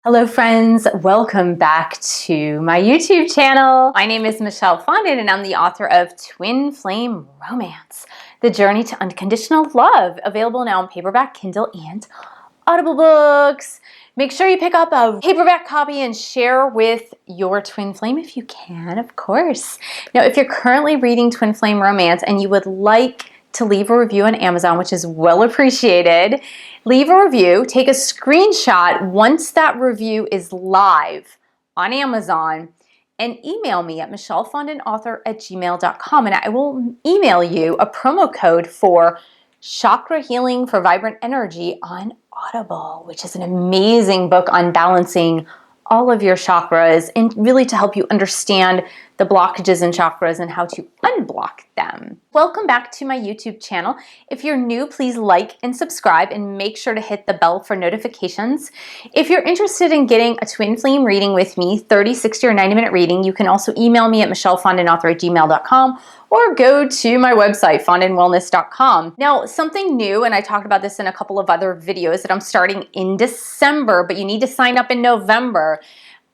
Hello friends, welcome back to my YouTube channel. My name is Michelle Fondin and I'm the author of Twin Flame Romance, The Journey to Unconditional Love, available now in paperback, Kindle, and Audible books. Make sure you pick up a paperback copy and share with your twin flame if you can, of course. Now, if you're currently reading Twin Flame Romance and you would like to leave a review on Amazon, which is well appreciated, leave a review, take a screenshot once that review is live on Amazon, and email me at michellefondinauthor@gmail.com, and I will email you a promo code for Chakra Healing for Vibrant Energy on Audible, which is an amazing book on balancing all of your chakras and really to help you understand the blockages in chakras and how to unblock them. Welcome back to my YouTube channel. If you're new, please like and subscribe and make sure to hit the bell for notifications. If you're interested in getting a twin flame reading with me, 30, 60, or 90-minute reading, you can also email me at michellefondinauthor@gmail.com or go to my website, fondinwellness.com. Now, something new, and I talked about this in a couple of other videos, that I'm starting in December, but you need to sign up in November.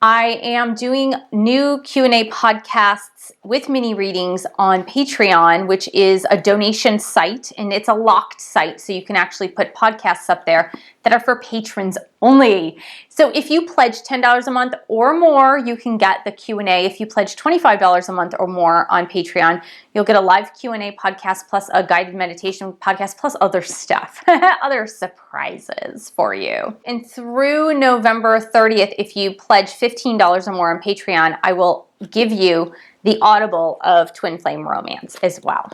I am doing new Q&A podcasts with mini readings on Patreon, which is a donation site, and it's a locked site, so you can actually put podcasts up there that are for patrons only. So if you pledge $10 a month or more, you can get the Q&A. If you pledge $25 a month or more on Patreon, you'll get a live Q&A podcast plus a guided meditation podcast plus other stuff, other surprises for you. And through November 30th, if you pledge $15 or more on Patreon, I will give you the Audible of Twin Flame Romance as well,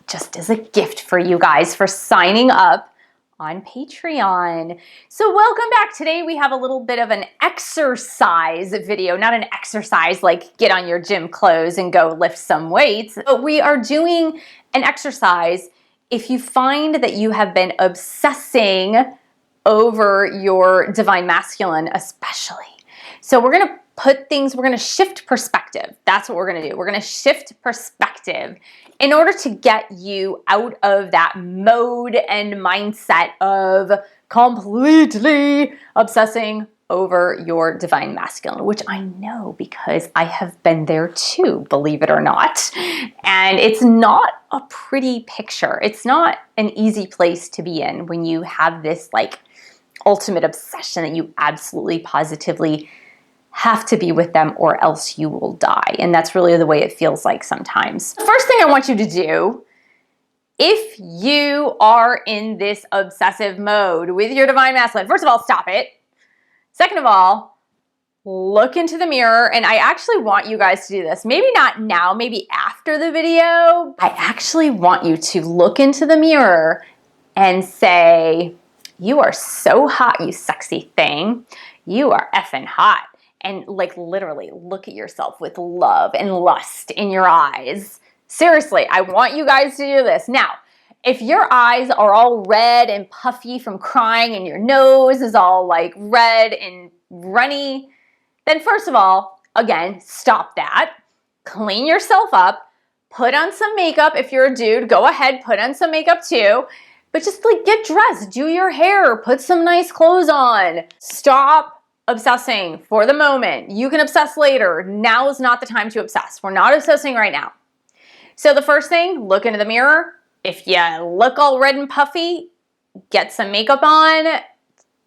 just as a gift for you guys for signing up on Patreon. So welcome back. Today we have a little bit of an exercise video, not an exercise like get on your gym clothes and go lift some weights, but we are doing an exercise if you find that you have been obsessing over your divine masculine especially. So we're going to shift perspective. That's what we're going to do. We're going to shift perspective in order to get you out of that mode and mindset of completely obsessing over your divine masculine, which I know because I have been there too, believe it or not. And it's not a pretty picture. It's not an easy place to be in when you have this like ultimate obsession that you absolutely positively have to be with them or else you will die. And that's really the way it feels like sometimes. The first thing I want you to do, if you are in this obsessive mode with your divine masculine, first of all, stop it. Second of all, look into the mirror. And I actually want you guys to do this. Maybe not now, maybe after the video. I actually want you to look into the mirror and say, you are so hot, you sexy thing. You are effing hot. And like literally look at yourself with love and lust in your eyes. Seriously, I want you guys to do this. Now, if your eyes are all red and puffy from crying and your nose is all like red and runny, then first of all, again, stop that. Clean yourself up. Put on some makeup. If you're a dude, go ahead, put on some makeup too. But just like get dressed, do your hair, put some nice clothes on. Stop obsessing for the moment. You can obsess later. Now is not the time to obsess. We're not obsessing right now. So the first thing, look into the mirror. If you look all red and puffy, get some makeup on.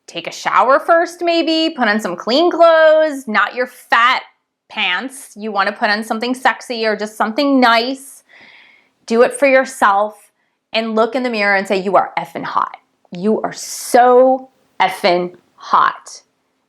Take a shower first maybe. Put on some clean clothes, not your fat pants. You want to put on something sexy or just something nice. Do it for yourself and look in the mirror and say, you are effing hot. You are so effing hot.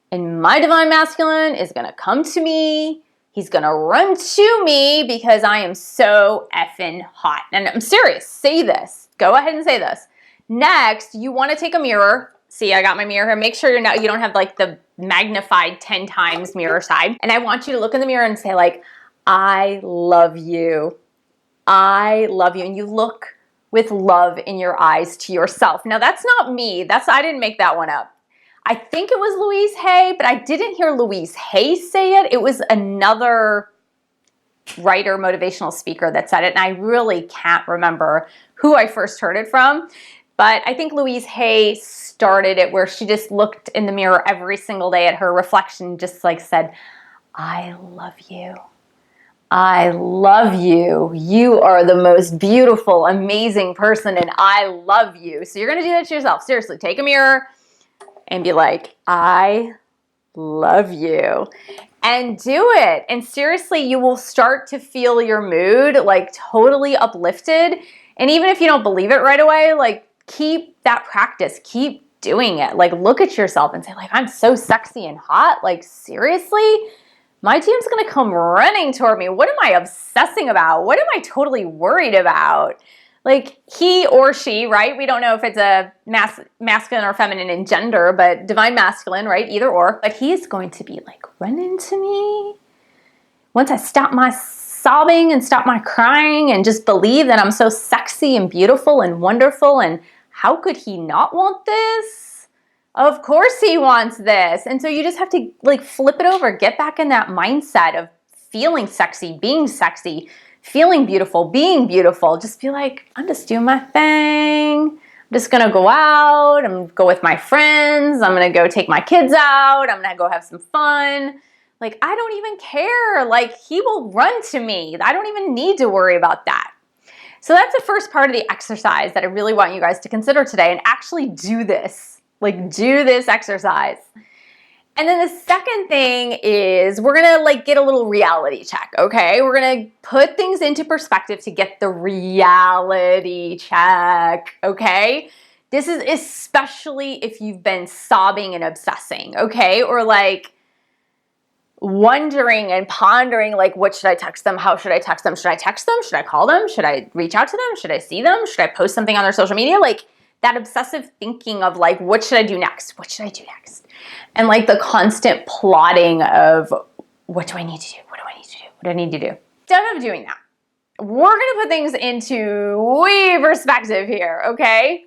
And my divine masculine is going to come to me. He's going to run to me because I am so effing hot. And I'm serious. Say this. Go ahead and say this. Next, you want to take a mirror. See, I got my mirror here. Make sure you don't have like the magnified 10 times mirror side. And I want you to look in the mirror and say like, I love you. I love you. And you look with love in your eyes to yourself. Now, that's not me. I didn't make that one up. I think it was Louise Hay, but I didn't hear Louise Hay say it. It was another writer, motivational speaker that said it, and I really can't remember who I first heard it from. But I think Louise Hay started it where she just looked in the mirror every single day at her reflection, just like said, I love you. I love you. You are the most beautiful, amazing person, and I love you. So you're going to do that to yourself. Seriously, take a mirror and be like, I love you. And do it. And seriously, you will start to feel your mood like totally uplifted. And even if you don't believe it right away, like keep that practice. Keep doing it. Like look at yourself and say, like, I'm so sexy and hot. Like seriously? My team's going to come running toward me. What am I obsessing about? What am I totally worried about? Like he or she, right? We don't know if it's a masculine or feminine in gender, but divine masculine, right? Either or. But he's going to be like running to me. Once I stop my sobbing and stop my crying and just believe that I'm so sexy and beautiful and wonderful, and how could he not want this? Of course he wants this. And so you just have to like flip it over, get back in that mindset of feeling sexy, feeling beautiful, being beautiful. Just be like, I'm just doing my thing. I'm just going to go out. I'm going to go with my friends. I'm going to go take my kids out. I'm going to go have some fun. Like, I don't even care. Like, he will run to me. I don't even need to worry about that. So that's the first part of the exercise that I really want you guys to consider today and actually do this. Like do this exercise. And then the second thing is we're going to like get a little reality check, okay? We're going to put things into perspective to get the reality check, okay? This is especially if you've been sobbing and obsessing, okay? Or like wondering and pondering like, what should I text them? How should I text them? Should I text them? Should I call them? Should I reach out to them? Should I see them? Should I post something on their social media? Like that obsessive thinking of like, what should I do next? What should I do next? And like the constant plotting of what do I need to do? What do I need to do? What do I need to do? Instead of doing that, we're going to put things into way perspective here, okay?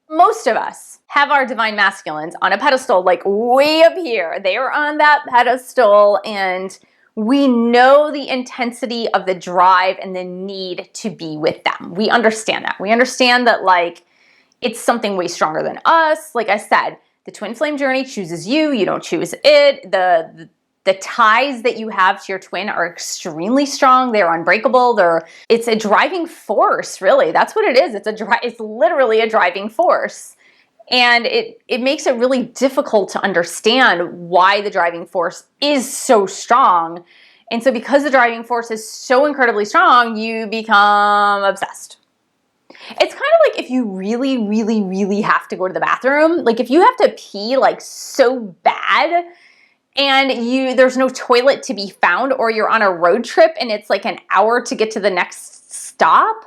Most of us have our divine masculines on a pedestal, like way up here. They are on that pedestal and we know the intensity of the drive and the need to be with them. We understand that. We understand that like, it's something way stronger than us. Like I said, the twin flame journey chooses you. You don't choose it. The ties that you have to your twin are extremely strong. They're unbreakable. It's a driving force, really. That's what it is. It's literally a driving force. And it makes it really difficult to understand why the driving force is so strong. And so because the driving force is so incredibly strong, you become obsessed. It's kind of like if you really, really, really have to go to the bathroom, like if you have to pee like so bad and there's no toilet to be found, or you're on a road trip and it's like an hour to get to the next stop,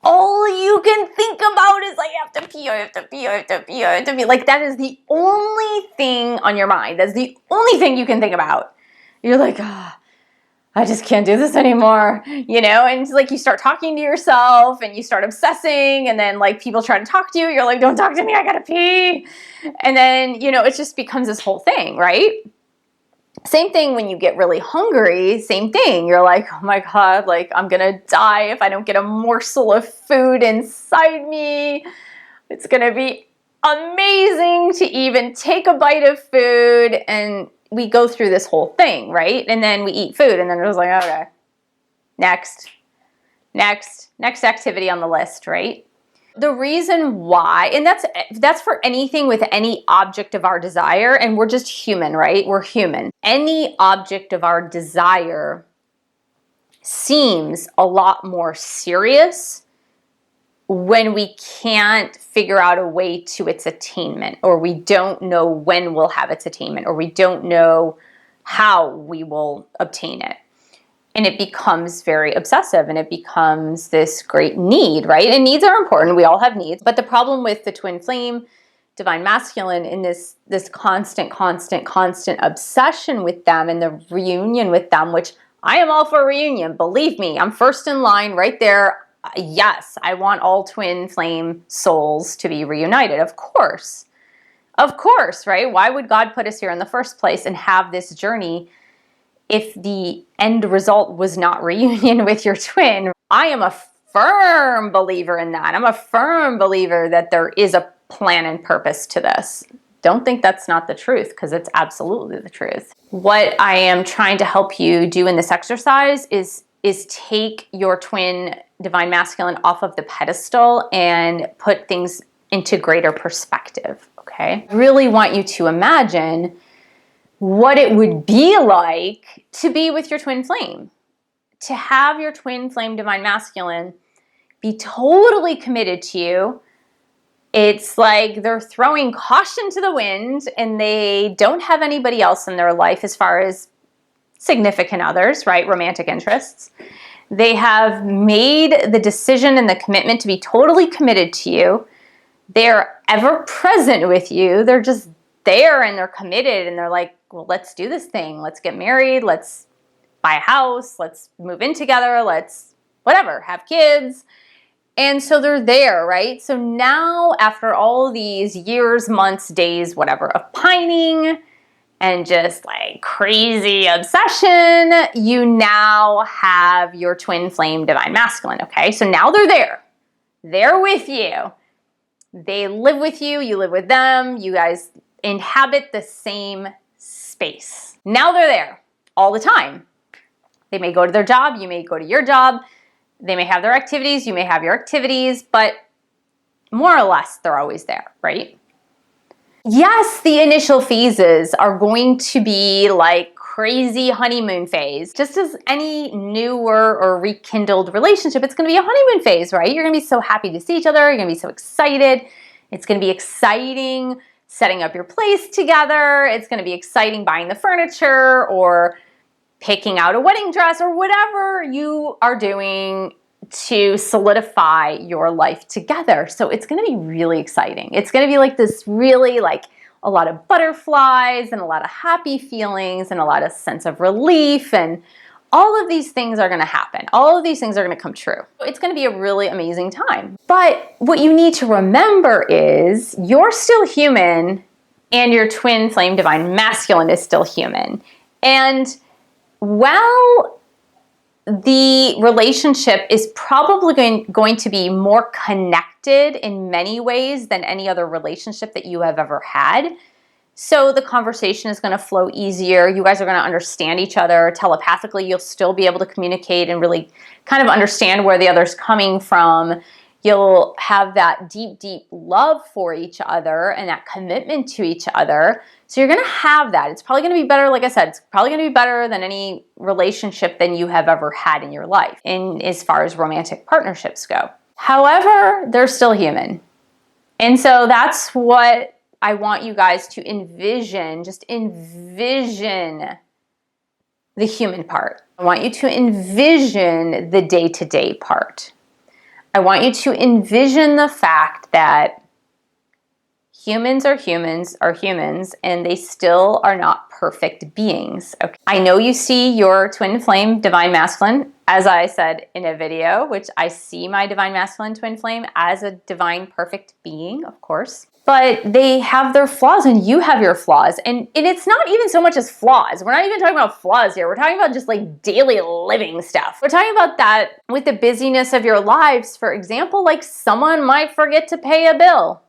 all you can think about is like, I have to pee, I have to pee, I have to pee, I have to pee. Like that is the only thing on your mind. That's the only thing you can think about. You're like, I just can't do this anymore, you know? And like you start talking to yourself and you start obsessing, and then like people try to talk to you. You're like, don't talk to me, I gotta pee. And then, you know, it just becomes this whole thing, right? Same thing when you get really hungry, same thing. You're like, oh my God, like I'm gonna die if I don't get a morsel of food inside me. It's gonna be amazing to even take a bite of food. And we go through this whole thing, right? And then we eat food and then it was like, okay, next activity on the list, right? The reason why, and that's for anything with any object of our desire, and we're just human, right? We're human. Any object of our desire seems a lot more serious when we can't figure out a way to its attainment, or we don't know when we'll have its attainment, or we don't know how we will obtain it. And it becomes very obsessive and it becomes this great need, right? And needs are important. We all have needs. But the problem with the twin flame, divine masculine, in this constant obsession with them and the reunion with them, which I am all for reunion. Believe me, I'm first in line right there. Yes, I want all twin flame souls to be reunited. Of course, right? Why would God put us here in the first place and have this journey if the end result was not reunion with your twin? I am a firm believer in that. I'm a firm believer that there is a plan and purpose to this. Don't think that's not the truth, because it's absolutely the truth. What I am trying to help you do in this exercise is take your twin divine masculine off of the pedestal and put things into greater perspective, okay? I really want you to imagine what it would be like to be with your twin flame, to have your twin flame divine masculine be totally committed to you. It's like they're throwing caution to the wind and they don't have anybody else in their life as far as significant others, right? Romantic interests. They have made the decision and the commitment to be totally committed to you. They're ever present with you. They're just there and they're committed and they're like, well, let's do this thing. Let's get married. Let's buy a house. Let's move in together. Let's whatever, have kids. And so they're there, right? So now after all these years, months, days, whatever, of pining and just like crazy obsession, you now have your twin flame divine masculine, okay? So now they're there. They're with you. They live with you. You live with them. You guys inhabit the same space. Now they're there all the time. They may go to their job. You may go to your job. They may have their activities, you may have your activities, but more or less, they're always there, right? Yes, the initial phases are going to be like crazy honeymoon phase. Just as any newer or rekindled relationship, it's going to be a honeymoon phase, right? You're going to be so happy to see each other. You're going to be so excited. It's going to be exciting setting up your place together. It's going to be exciting buying the furniture or picking out a wedding dress or whatever you are doing to solidify your life together. So it's going to be really exciting. It's going to be like this really like a lot of butterflies and a lot of happy feelings and a lot of sense of relief, and all of these things are going to happen. All of these things are going to come true. It's going to be a really amazing time. But what you need to remember is you're still human and your twin flame divine masculine is still human. And while the relationship is probably going to be more connected in many ways than any other relationship that you have ever had, so the conversation is going to flow easier. You guys are going to understand each other telepathically. You'll still be able to communicate and really kind of understand where the other's coming from. You'll have that deep, deep love for each other and that commitment to each other. So you're going to have that. It's probably going to be better, like I said, it's probably going to be better than any relationship than you have ever had in your life, as far as romantic partnerships go. However, they're still human. And so that's what I want you guys to envision. Just envision the human part. I want you to envision the day-to-day part. I want you to envision the fact that humans are humans are humans, and they still are not perfect beings. Okay. I know you see your twin flame divine masculine, as I said in a video, which I see my divine masculine twin flame as a divine perfect being, of course. But they have their flaws and you have your flaws. And it's not even so much as flaws. We're not even talking about flaws here. We're talking about just like daily living stuff. We're talking about that with the busyness of your lives. For example, like someone might forget to pay a bill,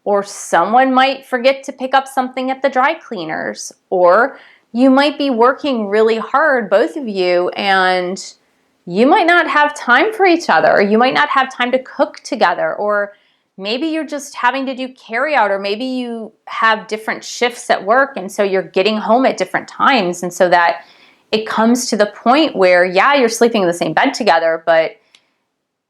or someone might forget to pick up something at the dry cleaners, or you might be working really hard, both of you, and you might not have time for each other, or you might not have time to cook together, or maybe you're just having to do carry out, or maybe you have different shifts at work and so you're getting home at different times, and so that it comes to the point where, yeah, you're sleeping in the same bed together, but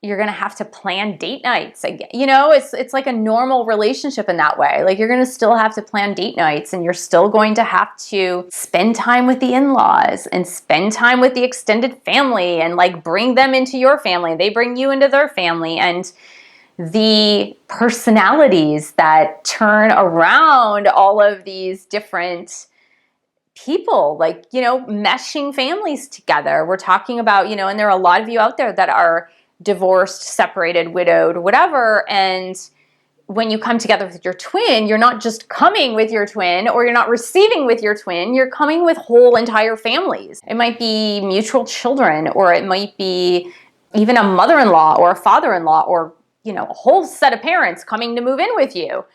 you're going to have to plan date nights. You know, it's like a normal relationship in that way. Like you're going to still have to plan date nights, and you're still going to have to spend time with the in-laws and spend time with the extended family and like bring them into your family. They bring you into their family, and the personalities that turn around all of these different people, like, you know, meshing families together. We're talking about, you know, and there are a lot of you out there that are divorced, separated, widowed, whatever. And when you come together with your twin, you're not just coming with your twin, or you're not receiving with your twin, you're coming with whole entire families. It might be mutual children, or it might be even a mother-in-law or a father-in-law or, you know, a whole set of parents coming to move in with you.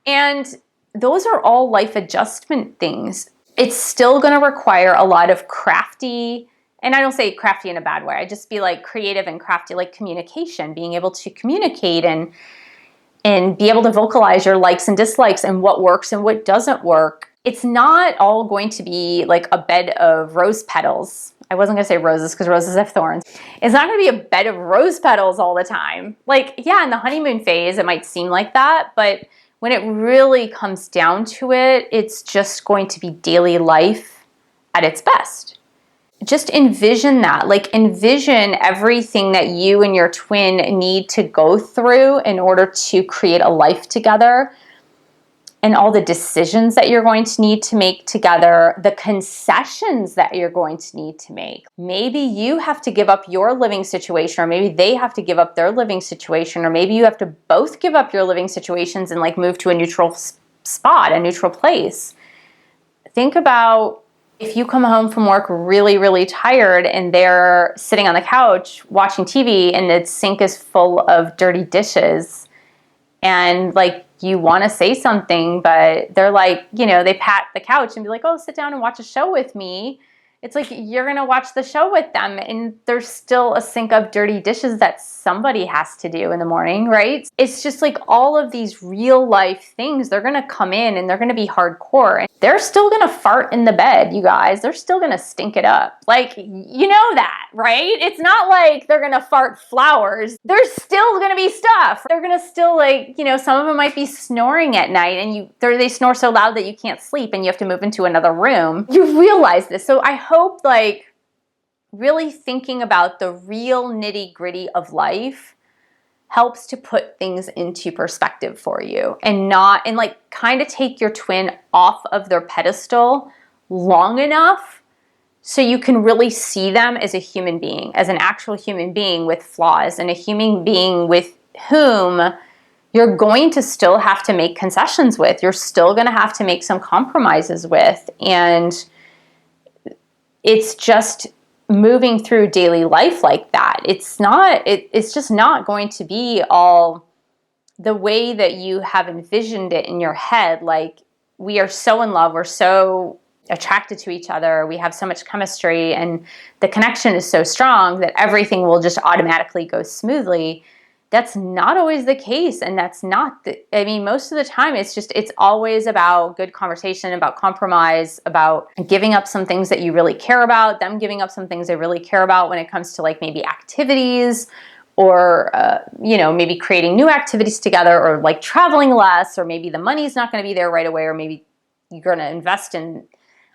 And those are all life adjustment things. It's still going to require a lot of crafty, and I don't say crafty in a bad way, I just be like creative and crafty, like communication, being able to communicate and be able to vocalize your likes and dislikes and what works and what doesn't work. It's not all going to be like a bed of rose petals. I wasn't gonna say roses because roses have thorns. It's not gonna be a bed of rose petals all the time. Like, yeah, in the honeymoon phase, it might seem like that, but when it really comes down to it, it's just going to be daily life at its best. Just envision that, like envision everything that you and your twin need to go through in order to create a life together, and all the decisions that you're going to need to make together, the concessions that you're going to need to make. Maybe you have to give up your living situation, or maybe they have to give up their living situation, or maybe you have to both give up your living situations and like move to a neutral spot, a neutral place. Think about if you come home from work really, really tired and they're sitting on the couch watching TV and the sink is full of dirty dishes, and like you want to say something, but they're like, you know, they pat the couch and be like, oh, sit down and watch a show with me. It's like you're going to watch the show with them and there's still a sink of dirty dishes that somebody has to do in the morning, right? It's just like all of these real life things, they're going to come in and they're going to be hardcore. And they're still going to fart in the bed, you guys. They're still going to stink it up. Like, you know that, right? It's not like they're going to fart flowers. There's still going to be stuff. They're going to still like, you know, some of them might be snoring at night and they snore so loud that you can't sleep and you have to move into another room. You realize this. So I hope like really thinking about the real nitty-gritty of life helps to put things into perspective for you, and like kind of take your twin off of their pedestal long enough so you can really see them as a human being, as an actual human being with flaws, and a human being with whom you're going to still have to make concessions with. You're still going to have to make some compromises with. And it's just moving through daily life like that. It's just not going to be all the way that you have envisioned it in your head. Like, we are so in love, we're so attracted to each other, we have so much chemistry, and the connection is so strong that everything will just automatically go smoothly. That's not always the case, and that's not I mean, most of the time it's always about good conversation, about compromise, about giving up some things that you really care about, them giving up some things they really care about when it comes to like maybe activities, or you know, maybe creating new activities together, or like traveling less, or maybe the money's not going to be there right away, or maybe you're going to invest in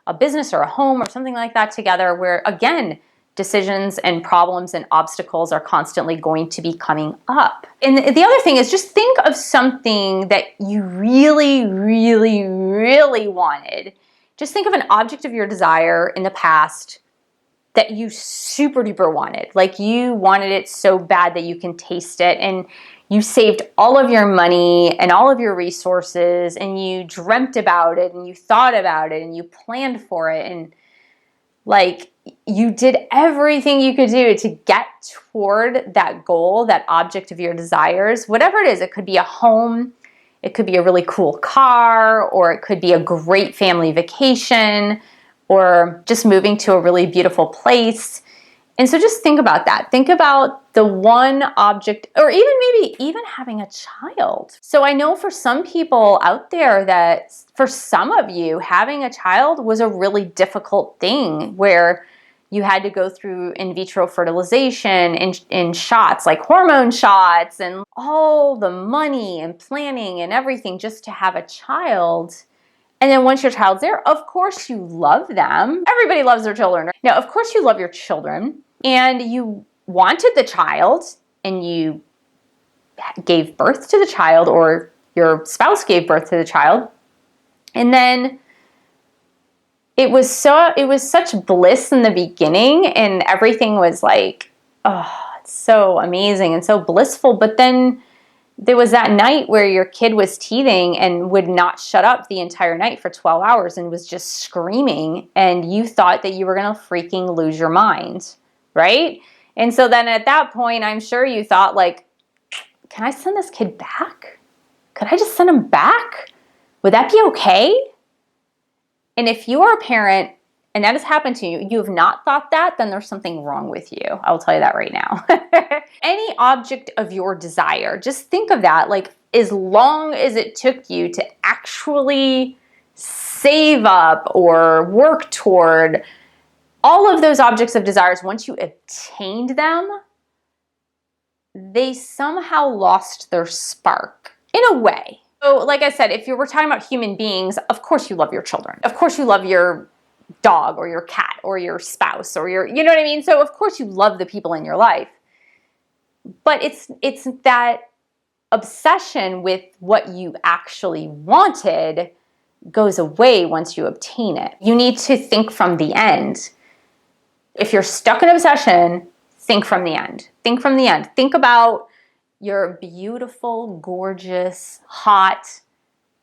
a business or a home or something like that together, where again, decisions and problems and obstacles are constantly going to be coming up. And the other thing is, just think of something that you really, really, really wanted. Just think of an object of your desire in the past that you super duper wanted. Like, you wanted it so bad that you can taste it, and you saved all of your money and all of your resources, and you dreamt about it, and you thought about it, and you planned for it, and like, you did everything you could do to get toward that goal, that object of your desires, whatever it is. It could be a home, it could be a really cool car, or it could be a great family vacation, or just moving to a really beautiful place. And so just think about that. Think about the one object, or maybe even having a child. So I know for some people out there that for some of you, having a child was a really difficult thing, where you had to go through in vitro fertilization in shots, like hormone shots, and all the money and planning and everything just to have a child. And then once your child's there, of course you love them. Everybody loves their children. Now, of course you love your children, and you wanted the child, and you gave birth to the child, or your spouse gave birth to the child. And then it was such bliss in the beginning, and everything was like, oh, it's so amazing and so blissful. But then there was that night where your kid was teething and would not shut up the entire night for 12 hours and was just screaming, and you thought that you were going to freaking lose your mind, right? And so then at that point, I'm sure you thought like, can I send this kid back? Could I just send him back? Would that be okay? And if you are a parent and that has happened to you, you have not thought that, then there's something wrong with you. I'll tell you that right now. Any object of your desire, just think of that, like as long as it took you to actually save up or work toward all of those objects of desires, once you obtained them, they somehow lost their spark in a way. So like I said, if you were talking about human beings, of course you love your children. Of course you love your dog or your cat or your spouse or your, you know what I mean? So of course you love the people in your life. But it's that obsession with what you actually wanted goes away once you obtain it. You need to think from the end. If you're stuck in obsession, think from the end. Think from the end. Think about your beautiful, gorgeous, hot,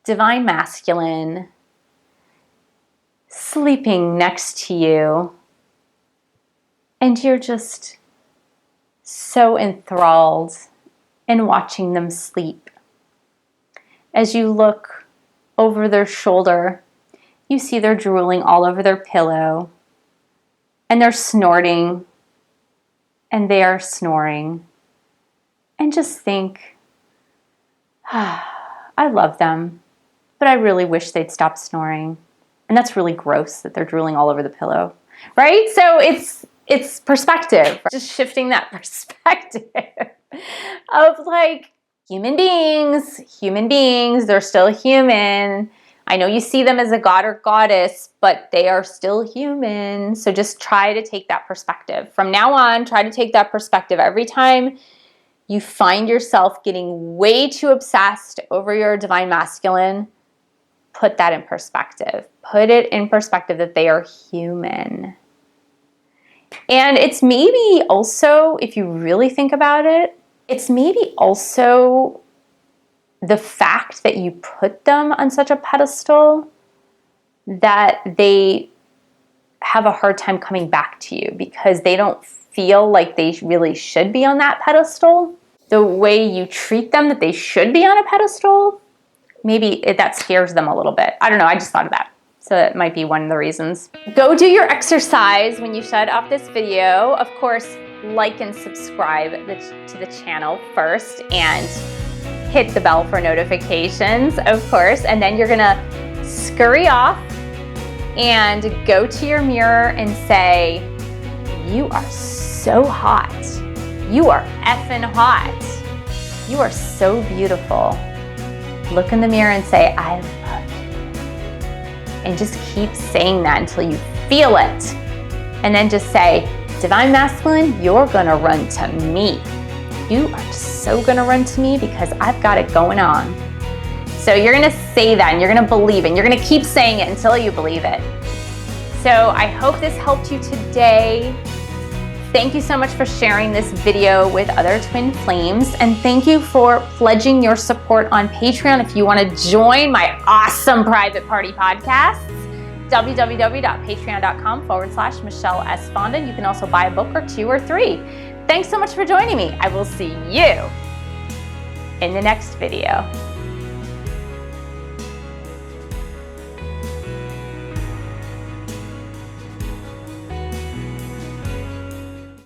divine masculine sleeping next to you, and you're just so enthralled in watching them sleep. As you look over their shoulder, you see they're drooling all over their pillow, and they're snorting, and they are snoring. And just think, I love them, but I really wish they'd stop snoring. And that's really gross that they're drooling all over the pillow, right? So it's perspective, just shifting that perspective of like human beings, they're still human. I know you see them as a god or goddess, but they are still human. So just try to take that perspective. From now on, try to take that perspective every time you find yourself getting way too obsessed over your divine masculine. Put that in perspective. Put it in perspective that they are human. And it's maybe also, if you really think about it, it's maybe also the fact that you put them on such a pedestal that they have a hard time coming back to you because they don't feel like they really should be on that pedestal. The way you treat them that they should be on a pedestal, maybe that scares them a little bit. I don't know, I just thought of that. So that might be one of the reasons. Go do your exercise when you shut off this video. Of course, like and subscribe to the channel first and hit the bell for notifications, of course. And then you're gonna scurry off and go to your mirror and say, you are so hot. You are effing hot. You are so beautiful. Look in the mirror and say, I love you. And just keep saying that until you feel it. And then just say, divine masculine, you're gonna run to me. You are just so gonna run to me because I've got it going on. So you're gonna say that and you're gonna believe it. And you're gonna keep saying it until you believe it. So I hope this helped you today. Thank you so much for sharing this video with other twin flames, and thank you for pledging your support on Patreon. If you want to join my awesome private party podcasts, www.patreon.com/MichelleS. You can also buy a book or 2 or 3. Thanks so much for joining me. I will see you in the next video.